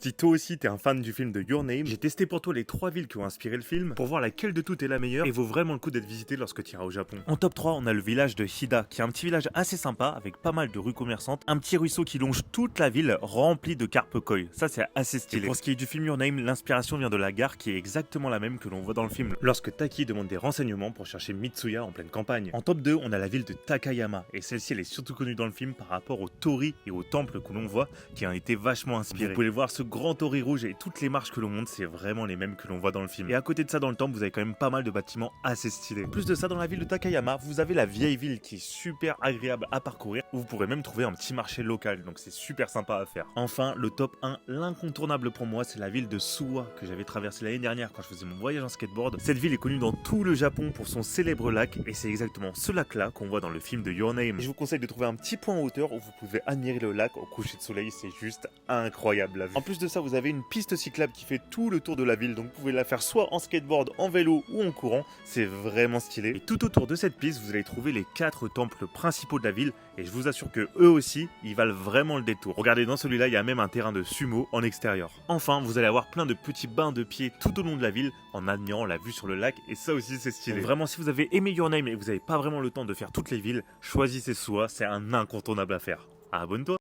Si toi aussi t'es un fan du film de Your Name, j'ai testé pour toi les 3 villes qui ont inspiré le film pour voir laquelle de toutes est la meilleure et vaut vraiment le coup d'être visité lorsque tu iras au Japon. En top 3, on a le village de Hida, qui est un petit village assez sympa avec pas mal de rues commerçantes, un petit ruisseau qui longe toute la ville rempli de carpe koi. Ça c'est assez stylé. Et pour ce qui est du film Your Name, l'inspiration vient de la gare qui est exactement la même que l'on voit dans le film lorsque Taki demande des renseignements pour chercher Mitsuya en pleine campagne. En top 2, on a la ville de Takayama et celle-ci elle est surtout connue dans le film par rapport aux torii et aux temples que l'on voit qui ont été vachement inspirés. Vous pouvez voir ce grand torii rouge et toutes les marches que l'on monte, c'est vraiment les mêmes que l'on voit dans le film. Et à côté de ça, dans le temple, vous avez quand même pas mal de bâtiments assez stylés. En plus de ça, dans la ville de Takayama, vous avez la vieille ville qui est super agréable à parcourir, où vous pourrez même trouver un petit marché local, donc c'est super sympa à faire. Enfin, le top 1, l'incontournable pour moi, c'est la ville de Suwa, que j'avais traversée l'année dernière quand je faisais mon voyage en skateboard. Cette ville est connue dans tout le Japon pour son célèbre lac, et c'est exactement ce lac-là qu'on voit dans le film de Your Name. Et je vous conseille de trouver un petit point en hauteur où vous pouvez admirer le lac au coucher de soleil, c'est juste incroyable la vue. En plus de ça, vous avez une piste cyclable qui fait tout le tour de la ville, donc vous pouvez la faire soit en skateboard, en vélo ou en courant, c'est vraiment stylé. Et tout autour de cette piste, vous allez trouver les 4 temples principaux de la ville, et je vous assure que eux aussi, ils valent vraiment le détour. Regardez, dans celui-là, il y a même un terrain de sumo en extérieur. Enfin, vous allez avoir plein de petits bains de pieds tout au long de la ville, en admirant la vue sur le lac, et ça aussi c'est stylé. Donc vraiment, si vous avez aimé Your Name et vous n'avez pas vraiment le temps de faire toutes les villes, choisissez Suwa, c'est un incontournable à faire. Abonne-toi!